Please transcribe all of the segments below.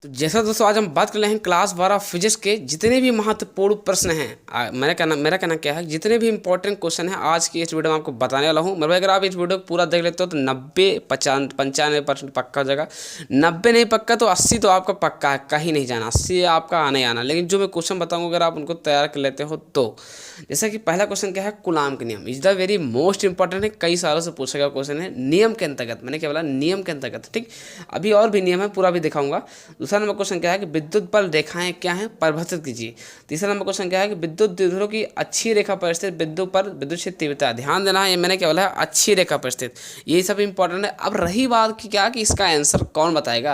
तो जैसा दोस्तों आज हम बात कर रहे हैं क्लास 12 फिजिक्स के जितने भी महत्वपूर्ण प्रश्न हैं। मेरा कहना क्या है, जितने भी इंपॉर्टेंट क्वेश्चन हैं आज की इस वीडियो में आपको बताने वाला हूं। मेरे भाई अगर आप इस वीडियो को पूरा देख लेते हो तो 95% पक्का हो जाएगा। 90 नहीं पक्का तो 80 तो आपका पक्का है, कहीं नहीं जाना, 80 आपका आने आना। लेकिन जो मैं क्वेश्चन बताऊँगा अगर आप उनको तैयार कर लेते हो तो जैसा कि पहला क्वेश्चन क्या है, कूलाम के नियम is the very most important है, कई सालों से पूछा गया क्वेश्चन है। नियम के अंतर्गत, मैंने क्या बोला, नियम के अंतर्गत। ठीक, अभी और भी नियम है, पूरा भी दिखाऊंगा। दूसरा नंबर क्वेश्चन क्या है कि विद्युत बल रेखाएं क्या हैं, परिभाषित कीजिए। तीसरा नंबर क्वेश्चन क्या है कि विद्युत द्विध्रुव की अच्छी रेखा पर स्थित बिंदु पर विद्युत क्षेत्र तीव्रता, ध्यान देना है, ये मैंने क्या बोला है, अच्छी रेखा पर स्थित, ये सब इंपॉर्टेंट है। अब रही बात की क्या कि इसका आंसर कौन बताएगा,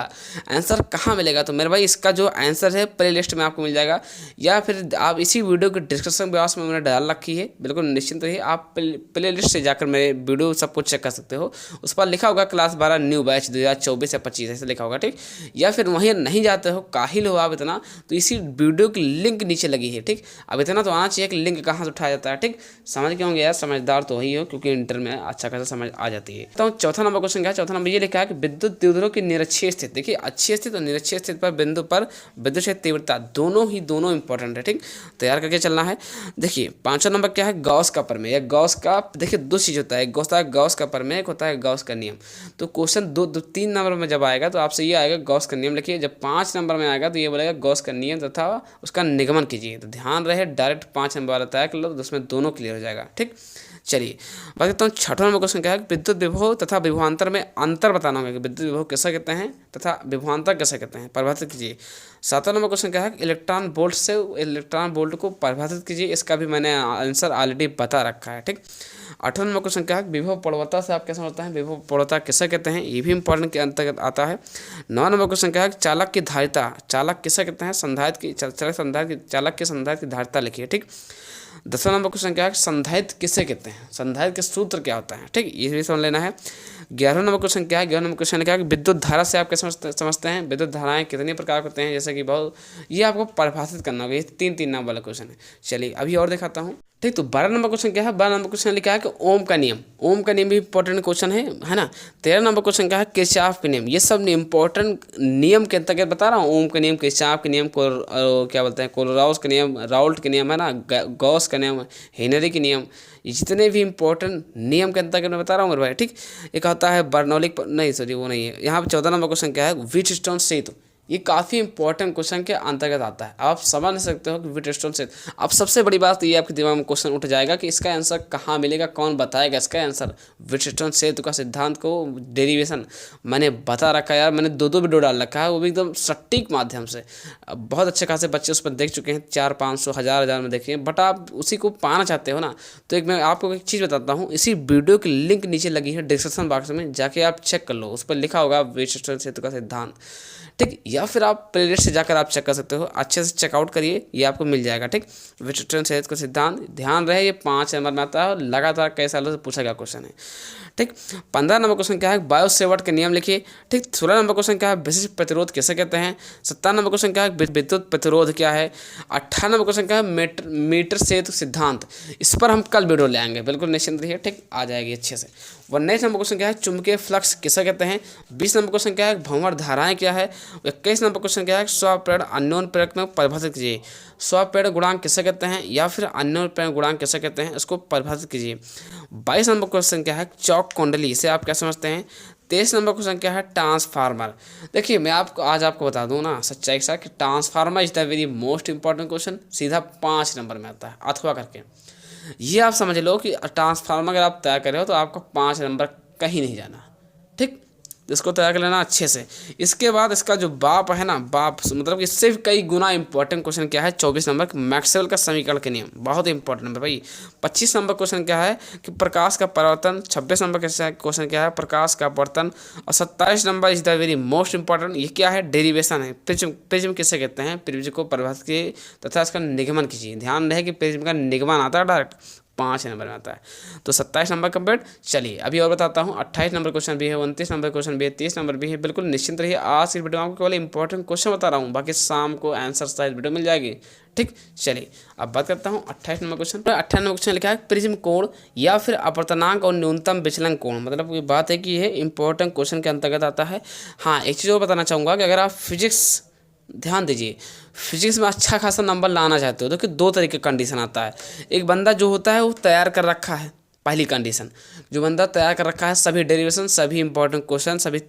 आंसर कहाँ मिलेगा, तो मेरे भाई इसका जो आंसर है प्ले लिस्ट में आपको मिल जाएगा, या फिर आप इसी वीडियो के डिस्क्रिप्शन बॉक्स में मैंने डाल रखी है, बिल्कुल निश्चिंत रहिए। आप प्ले लिस्ट से जाकर मेरे वीडियो सब कुछ चेक कर सकते हो। उस पर लिखा होगा क्लास 12 न्यू बैच 2024 या 25 ऐसे लिखा होगा। ठीक, या फिर वहीं नहीं जाते हो, काहिल हो आप इतना, तो इसी वीडियो की लिंक नीचे लगी है। ठीक, अब इतना तो आना चाहिए कि लिंक कहाँ से उठाया जाता है। ठीक, समझ के होंगे यार, समझदार तो वही हो क्योंकि इंटर में अच्छा खासा समझ आ जाती है। तो चौथा नंबर क्वेश्चन क्या है, चौथा नंबर ये लिखा है कि विद्युत द्विध्रुव की निरक्षीय स्थिति, देखिए अच्छी स्थिति और निरक्षीय स्थिति पर बिंदु पर विद्युत क्षेत्र तीव्रता दोनों इंपॉर्टेंट है। ठीक, तैयार करके चलना है। देखिए पांचवा नंबर क्या है, गॉस का प्रमेय या गॉस का, देखिए दो चीज होता है, एक होता है गॉस का प्रमेय, एक होता है गॉस का नियम। तो क्वेश्चन दो 3 नंबर में जब आएगा तो आपसे ये आएगा गॉस का नियम लिखिए, जब 5 नंबर में आएगा तो ये बोलेगा गॉस का नियम तथा उसका निगमन कीजिए। तो ध्यान रहे, डायरेक्ट 5 नंबर वाला तय कर लो तो उसमें दोनों क्लियर हो जाएगा। ठीक, चलिए बात करता हूँ छठवां नंबर क्वेश्चन क्या है, विद्युत विभव तथा विभवांतर में अंतर बताना होगा कि विद्युत विभव कैसे कहते हैं तथा विभवांतर कैसे कहते हैं, परिभाषित कीजिए। सातवां नंबर क्वेश्चन क्या है, इलेक्ट्रॉन वोल्ट से इलेक्ट्रॉन वोल्ट को परिभाषित कीजिए, इसका भी मैंने आंसर ऑलरेडी बता रखा है। ठीक, आठवां नंबर क्वेश्चन क्या है, विभव प्रवणता से आप कैसे समझते हैं, विभव प्रवणता किसे कहते हैं, ये भी इंपॉर्टेंट के अंतर्गत आता है। 9 नंबर क्वेश्चन क्या है, चालक की धारिता, चालक किसे कहते हैं, संधारित्र की, चालक के संधारित्र की धारिता लिखिए। ठीक, 10वां नंबर क्वेश्चन क्या है, संधारित्र किसे कहते हैं, संधारित्र के सूत्र क्या होता है। ठीक, ये भी समझ लेना है। 11वां नंबर क्वेश्चन क्या है, 11वां नंबर क्वेश्चन क्या है, विद्युत धारा से आप कैसे समझते हैं, विद्युत धाराएं कितने प्रकार होते हैं, जैसे कि बहुत, ये आपको परिभाषित करना होगा। ये 3 नंबर वाला क्वेश्चन है। चलिए अभी और दिखाता हूँ। ठीक, तो 12 नंबर क्वेश्चन क्या है, 12 नंबर क्वेश्चन लिखा है कि ओम का नियम, ओम का नियम भी इंपॉर्टेंट क्वेश्चन है ना। 13 नंबर क्वेश्चन क्या है, किरचॉफ के नियम, ये सब इंपॉर्टेंट नियम के अंतर्गत बता रहा हूँ। ओम का नियम, किरचॉफ के नियम को क्या बोलते हैं, कोलराउस का नियम, राउल्ट के नियम है ना, गॉस का नियम, हेनरी के नियम, ये जितने भी इंपॉर्टेंट नियम के अंतर्गत मैं बता रहा हूँ मेरे भाई। ठीक, एक होता है बर्नौलिक, नहीं सॉरी वो नहीं है। यहाँ पर 14 नंबर क्वेश्चन क्या है, व्हीटस्टोन सेतु, ये काफ़ी इंपॉर्टेंट क्वेश्चन के अंतर्गत आता है। आप समझ नहीं सकते हो कि व्हीटस्टोन से, अब सबसे बड़ी बात ये आपके दिमाग में क्वेश्चन उठ जाएगा कि इसका आंसर कहाँ मिलेगा, कौन बताएगा इसका आंसर। व्हीटस्टोन सेतु का सिद्धांत को डेरिवेशन मैंने बता रखा है यार, मैंने 2 वीडियो डाल रखा है, वो भी एकदम सटीक माध्यम से। अब बहुत अच्छे खासे बच्चे उस पर देख चुके हैं, 400-500 हज़ार में देखे हैं, बट आप उसी को पाना चाहते हो ना, तो एक मैं आपको एक चीज़ बताता हूँ, इसी वीडियो की लिंक नीचे लगी है डिस्क्रिप्शन बॉक्स में, जाके आप चेक कर लो, उस पर लिखा होगा व्हीटस्टोन सेतु का सिद्धांत। ठीक, या फिर आप प्लेलिस्ट से जाकर आप चेक कर सकते हो, अच्छे से चेकआउट करिए, ये आपको मिल जाएगा। ठीक, व्हीटस्टोन सेतु का सिद्धांत, ध्यान रहे ये 5 नंबर में आता है और लगातार कई सालों से पूछा गया क्वेश्चन है। ठीक, 15 नंबर क्वेश्चन क्या है, बायो सेवर्ट के नियम लिखिए। ठीक, 16 नंबर क्वेश्चन क्या है, विशिष्ट प्रतिरोध किसे कहते हैं। 17 नंबर क्वेश्चन क्या है, विद्युत प्रतिरोध क्या है। 18 नंबर क्वेश्चन क्या है, मीटर सेतु सिद्धांत, इस पर हम कल वीडियो ले आएंगे, बिल्कुल निश्चिंत रहिए। ठीक, आ जाएगी अच्छे से। 19 नंबर क्वेश्चन क्या है, चुंबकीय फ्लक्स किसे कहते हैं। 20 नंबर क्वेश्चन क्या है, भंवर धाराएं क्या है। 21 नंबर क्वेश्चन क्या है, स्वप्रेरण अन्योन प्रेरक में परिभाषित कीजिए, स्वप्रेरण गुणांक किसे कहते हैं, या फिर अन्योन प्रेरक गुणांक किसे कहते हैं, इसको परिभाषित कीजिए। 22 नंबर क्वेश्चन क्या है, चौक कुंडली, इसे आप क्या समझते हैं। 23 नंबर क्वेश्चन क्या है, ट्रांसफार्मर। देखिए मैं आज आपको बता दूं ना सच्चाई के साथ कि transformer is the very most important question, सीधा 5 नंबर में आता है अथवा करके। ये आप समझ लो कि ट्रांसफार्मर अगर आप तय करे हो तो आपको 5 नंबर कहीं नहीं जाना। ठीक, इसको तैयार कर लेना अच्छे से। इसके बाद इसका जो बाप है ना, बाप मतलब इससे कई गुना इंपॉर्टेंट क्वेश्चन क्या है, 24 नंबर मैक्सवेल का समीकरण के नियम, बहुत इंपॉर्टेंट नंबर भाई। 25 नंबर क्वेश्चन क्या है कि प्रकाश का परावर्तन। 26 नंबर क्वेश्चन क्या है, प्रकाश का अपवर्तन। और 27 number is the very most important, ये क्या है, डेरिवेशन है। प्रिज्म, प्रिज्म किसे कहते हैं, प्रिज्म को परिभाषित कीजिए तथा इसका निगमन कीजिए। ध्यान रहे कि प्रिज्म का निगमन आता है डायरेक्ट 5 नंबर में आता है। तो 27 नंबर कंप्लीट। चलिए अभी और बताता हूँ, 28 नंबर क्वेश्चन भी है, 29 नंबर क्वेश्चन भी है, 30 नंबर भी है। बिल्कुल निश्चिंत रहिए, आज की वीडियो में आपको केवल इंपॉर्टेंट क्वेश्चन बता रहा हूँ, बाकी शाम को आंसर साइज वीडियो मिल जाएगी। ठीक, चलिए अब बात करता हूँ 28 नंबर क्वेश्चन। 28 नंबर क्वेश्चन लिखा है, प्रिज्म कोण या फिर अपवर्तनांक और न्यूनतम विचलन कोण, मतलब ये बात है कि ये इंपॉर्टेंट क्वेश्चन के अंतर्गत आता है। हाँ, एक चीज़ और बताना चाहूँगा कि अगर आप फिजिक्स ध्यान दीजिए, फिजिक्स में अच्छा खासा नंबर लाना चाहते हो तो कि दो तरीके का कंडीशन आता है। एक बंदा जो होता है वो तैयार कर रखा है, पहली कंडीशन, जो बंदा तैयार कर रखा है, सभी डेरिवेशन, सभी इंपॉर्टेंट क्वेश्चन, सभी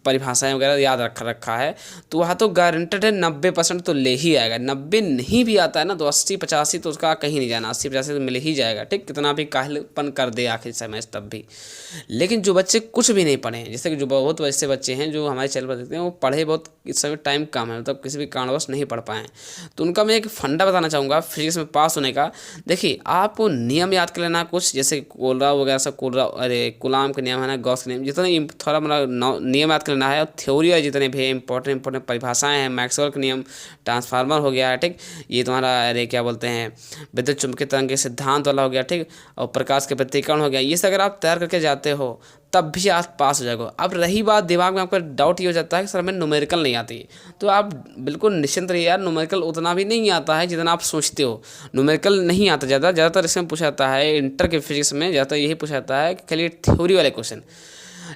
परिभाषाएं वगैरह याद रख रखा है, तो वहाँ तो गारंटेड है 90% तो ले ही आएगा। 90 नहीं भी आता है ना तो 80-85 तो उसका कहीं नहीं जाना, 80-85 तो मिल ही जाएगा। ठीक, कितना भी काहलपन कर दे आखिर समय तब भी। लेकिन जो बच्चे कुछ भी नहीं पढ़े हैं, जैसे कि जो बहुत ऐसे बच्चे हैं जो हमारे चैनल पर देखते हैं, वो पढ़े बहुत, इस समय टाइम कम है, मतलब किसी भी कारणवश नहीं पढ़ पाए, तो उनका मैं एक फंडा बताना चाहूँगा फिजिक्स में पास होने का। देखिए, आपको नियम याद कर लेना कुछ, जैसे कोलराव वगैरह सब, कोलराव, अरे कूलाम का नियम है ना, गॉस का नियम, जितने थोड़ा मतलब नियम याद कर लेना है। और थ्योरी है जितने भी इंपॉर्टेंट परिभाषाएं हैं, मैक्सवेल का नियम, ट्रांसफार्मर हो गया है, ठीक, ये तुम्हारा अरे क्या बोलते हैं, विद्युत चुम्बकीय तरंग के सिद्धांत वाला हो गया, ठीक, और प्रकाश के प्रतिकरण हो गया, ये सब अगर आप तैयार करके जाते हो तब भी आप पास हो जाएगा। अब रही बात, दिमाग में आपका डाउट ये हो जाता है कि सर हमें न्यूमेरिकल नहीं आती, तो आप बिल्कुल निश्चिंत रहिए यार, न्यूमेरिकल उतना भी नहीं आता है जितना आप सोचते हो। न्यूमेरिकल नहीं आता ज़्यादातर इसमें पूछा जाता है, इंटर के फिजिक्स में ज़्यादातर यही पूछा जाता है कि खाली थ्योरी वाले क्वेश्चन।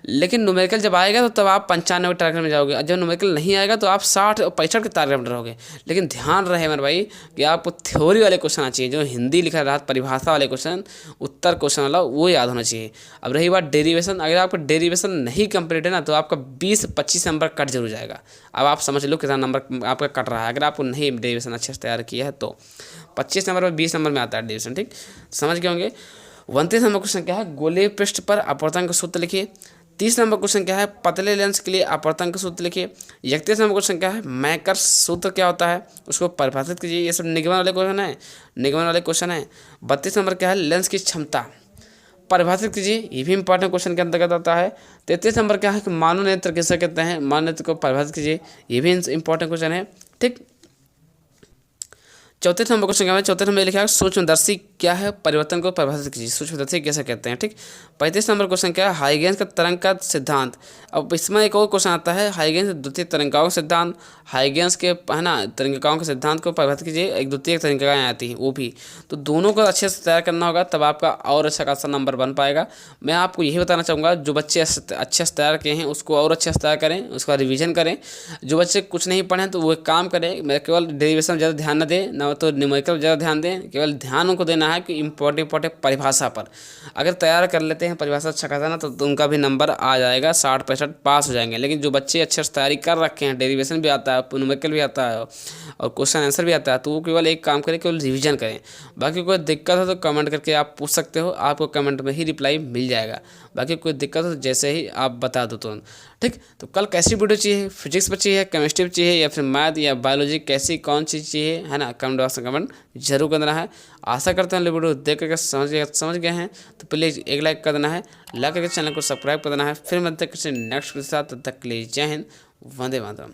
लेकिन न्यूमेरिकल जब आएगा तो तब आप 95 टारगेट में जाओगे, और जब न्यूमेरिकल नहीं आएगा तो आप 60 और 65 के टारगेट में रहोगे। लेकिन ध्यान रहे मेरे भाई कि आपको थ्योरी वाले क्वेश्चन आना चाहिए, जो हिंदी लिखा रहा परिभाषा वाले क्वेश्चन, उत्तर क्वेश्चन वाला, वो याद होना चाहिए। अब रही बात डेरिवेशन, अगर आपका डेरिवेशन नहीं कंप्लीट है ना तो आपका 20-25 नंबर कट जरूर जाएगा। अब आप समझ लो कितना नंबर आपका कट रहा है, अगर आपको नहीं डेरिवेशन अच्छे से तैयार किया है तो 25 नंबर और 20 नंबर में आता है डेरिवेशन, ठीक, समझ गए होंगे। 29 नंबर क्वेश्चन क्या है, गोलीय पृष्ठ पर अपवर्तन का सूत्र लिखिए। 30 नंबर क्वेश्चन क्या है, पतले लेंस के लिए अपवर्तन का सूत्र लिखिए। 31 नंबर क्वेश्चन क्या है, मैकर्स सूत्र क्या होता है, उसको परिभाषित कीजिए। ये सब निगमन वाले क्वेश्चन है, निगमन वाले क्वेश्चन है। 32 नंबर क्या है, लेंस की क्षमता परिभाषित कीजिए, ये भी इंपॉर्टेंट क्वेश्चन के अंतर्गत आता है। 33 नंबर क्या है कि मानव नेत्र किसे कहते हैं, मानव नेत्र को परिभाषित कीजिए, ये भी इंपॉर्टेंट क्वेश्चन है, ठीक। 34 नंबर क्वेश्चन क्या है, 34 नंबर लिखा है सूक्ष्मदर्शी क्या है, परिवर्तन को परिभाषित कीजिए, सूक्ष्मदर्शी कैसे कहते हैं, ठीक। 35 नंबर क्वेश्चन क्या है, हाइगेंस का तरंग का सिद्धांत। अब इसमें एक और क्वेश्चन आता है, हाइगेंस द्वितीय तरंगिकाओं का सिद्धांत, हाइगेंस के है ना तरंगिकाओं के सिद्धांत को परिभाषित कीजिए, एक द्वितीय तरंगिकाएँ आती हैं वो भी, तो दोनों को अच्छे से तैयार करना होगा, तब आपका और अच्छा खासा नंबर बन पाएगा। मैं आपको यही बताना चाहूँगा, जो बच्चे अच्छे से तैयार किए हैं उसको और अच्छे से तैयार करें, उसका रिविजन करें। जो बच्चे कुछ नहीं पढ़े तो वो एक काम करें, मैं केवल डेरिवेशन ज़्यादा ध्यान न दें, ना तो न्यूमेरिकल ज़्यादा ध्यान दें, केवल ध्यान उनको देना है कि इंपॉर्टेंट परिभाषा पर अगर तैयार कर लेते हैं परिभाषा अच्छा खासा ना, तो उनका भी नंबर आ जाएगा, 60-65 पास हो जाएंगे। लेकिन जो बच्चे अच्छे से तैयारी कर रखे हैं, डेरिवेशन भी आता है, न्यूमेरिकल भी आता है और क्वेश्चन आंसर भी आता है, तो वो केवल एक काम करें, केवल रिविजन करें। बाकी कोई दिक्कत हो तो कमेंट करके आप पूछ सकते हो, आपको कमेंट में ही रिप्लाई मिल जाएगा। बाकी कोई दिक्कत हो तो जैसे ही आप बता दो तुरंत, ठीक। तो कल कैसी वीडियो चाहिए, फिजिक्स पर चाहिए, केमिस्ट्री पर चाहिए, या फिर मैथ या बायोलॉजी, कैसी कौन चीज़ चाहिए, है ना, कमेंट बॉक्स में कमेंट जरूर करना है। आशा करते हैं वीडियो देख करके समझ गए हैं, तो प्लीज़ एक लाइक कर देना है, लाइक करके चैनल को सब्सक्राइब कर देना है। फिर मिलते हैं किसी नेक्स्ट के साथ, तब तक के लिए जय हिंद, वंदे मातरम।